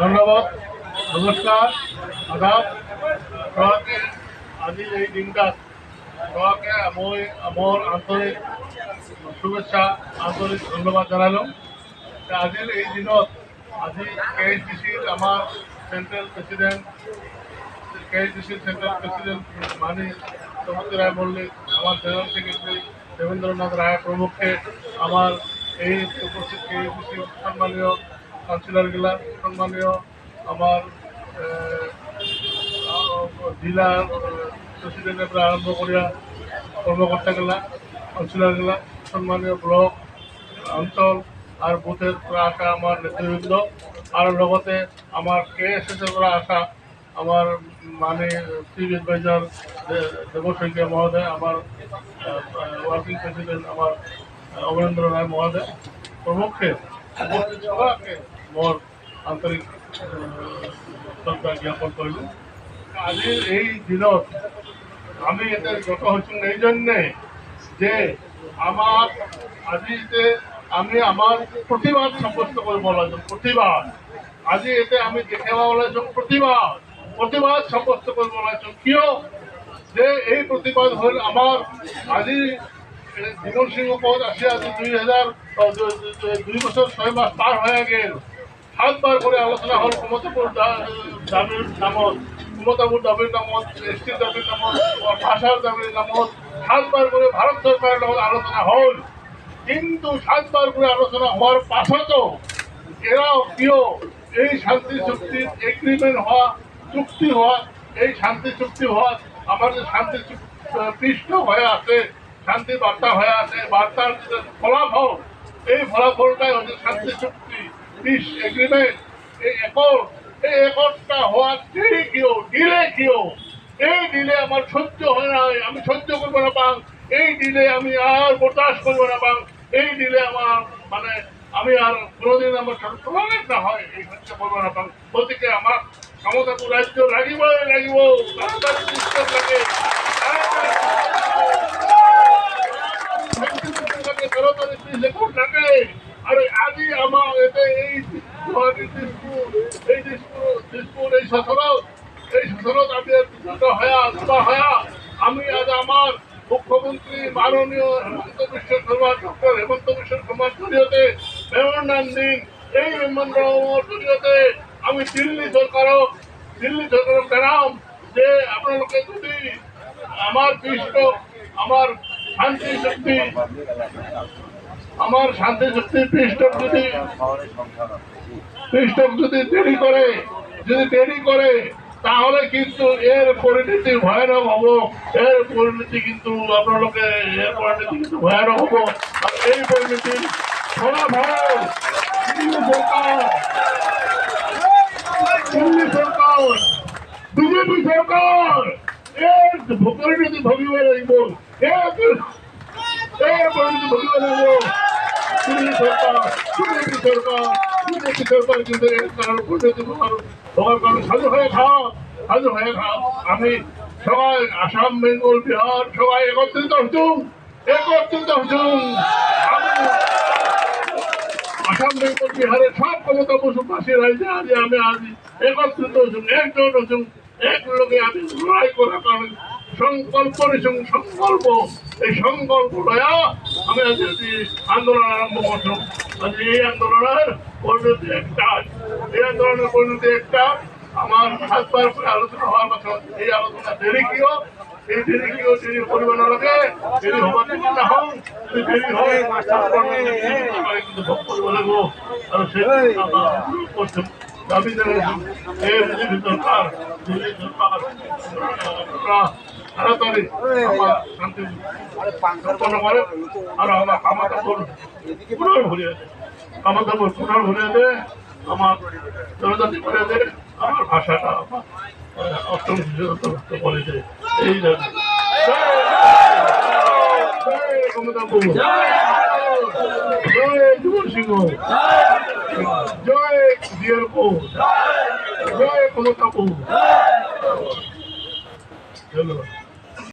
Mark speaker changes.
Speaker 1: ধন্যবাদ, নমস্কার, আদাব। সবাইকে আজি এই দিনটাত সবাইকে আমার আন্তরিক শুভেচ্ছা, আন্তরিক ধন্যবাদ জানালাম। আজির এই দিনত আজি KHDCর আমার সেন্ট্রাল প্রেসিডেন্ট মানি সমুদ্র রায় মল্লিক, আমার জেনারেল সেক্রেটারি দেবেন্দ্রনাথ রায় প্রমুখে আমার এই উপস্থিত KHDC সম্মানীয় কাউন্সিলরগুলা, সম্মানীয় আমার জেলার প্রেসিডেন্টের আরম্ভ করিয়া কর্মকর্তাগুলা, কাউন্সিলরগুলা, সম্মানীয় ব্লক, অঞ্চল আর বুথের আসা আমার নেতৃবৃন্দ, আর লগতে আমার KSS আসা আমার মানে চিফ এডভাইজার দেবশৈকিয়া মহোদয়, আমার ওয়ার্কিং প্রেসিডেন্ট আমার অমরেন্দ্র রায় মহোদয় প্রমুখে সবাইকে মোর আন্তরিক শ্রদ্ধা জ্ঞাপন করল। আজির এই দিনত আমি এতে যত হচ্ছি এই জন্যে যে আমার আজিতে আমি আমার প্রতিবাদ সাব্যস্ত করে বলা যায়। প্রতিবাদ আজি এতে আমি দেখে বলা প্রতিবাদ সাব্যস্ত করে বলা কিয় যে এই প্রতিবাদ হল আমার আজি বিমল সিংহ পদ আসে আজি 2 বছর 6 মাস পার হয়ে গেল। 7 বার করে আলোচনা হল ক্ষমতাপুর দাবির নামত, ক্ষমতাপুর দাবির নামত, এসটির দাবির নামত, ভাষার দাবির নামত 7 বার করে ভারত সরকারের নামত আলোচনা হল। কিন্তু 7 বার করে আলোচনা হওয়ার পাছতো এরাও কেউ এই শান্তি চুক্তির এগ্রিমেন্ট হওয়া, চুক্তি হওয়া, এই শান্তি চুক্তি হওয়া আমাদের শান্তি পৃষ্ঠ হয়ে আছে, শান্তি বার্তা হয়ে আছে, বার্তার ফলাফল, এই ফলাফলটাই হচ্ছে শান্তি চুক্তি, পিস এগ্রিমেন্ট, এই একটটা হওয়ার দেরি কেউ, ডিলে কেউ, এই ডিলে আমার সহ্য হয় না, আমি সহ্য করবো না পাং, এই ডিলে আমি আর বরদাস্ত করবো না পাং, এই ডিলে আমার মানে আমি আর কোনোদিন আমার টলারেট না হয়, এই সহ্য করবো না পাং। গতিকে আমার ক্ষমতাপুর রাজ্য লাগিব তাড়াতাড়ি সিস্টেম লাগে, তাড়াতাড়ি আর আজি আমার এতে এই শাসনত আমি আজ আমার মুখ্যমন্ত্রী মাননীয় ডক্টর হেমন্ত বিশ্ব শর্মার জড়িয়তে মেমোরান্ডাম দিন, এই মেমোরান্ডামের জড়িয়তে আমি দিল্লি সরকারক জানাম যে আপনাদেরকে যদি আমার পৃষ্ঠ আমার শান্তি শক্তির পৃষ্ঠক যদি দেরি করে তাহলে কিন্তু এর পরিণতি ভয়ানক হবো, এর পরিণতি কিন্তু আপনাদেরকে ভয়ানক হবো। আর এই পরিণতির ফলাফল দিল্লি সরকার বিজেপি সরকার এর পরিণতি ভোগিব লাগিব, দিল্লি সরকার কিন্তু এর কারণে পরিণতি হওয়ার কারণে সাজু হয়ে খাও। আমি সবাই আসাম, বেঙ্গল, বিহার সবাই একত্রিত হচ্ছুম। আসাম, বেঙ্গল, বিহারের সব ক্ষমতা পশুপাশী রাজ্যে আমি একত্রিত হচ্ছুম, একজন হচ্ছুম, এক লোকে আমি লড়াই করার কারণে সংকল্প এই সংকল্প লয়া আমি আজ আন্দোলন আরম্ভ করছো। এই আন্দোলনের পরিণতি একটা আমার 7 বার করে আলোচনা হওয়ার কথা। এই আলোচনা দেরি পরিমাণ লাগে, দেরি হবার না হোক, দেরি হয় কিন্তু ভোগ করবো লাগবো। আর সেই করছে দাবি বিজেপি সরকার তাড়াতাড়ি আমার শান্তি সম্পন্ন করে আর আমার ক্ষমতাপুর পুনর্ভরিয়ে দেয়, আমার জনজাতি করে দেয়, আমার ভাষাটা অষ্টম শিশু করে দেয়। এই জন্য ক্ষমতাপুর সিংহ, জয় জিয়ারপো, জয় ক্ষমতাপো। ধন্যবাদ।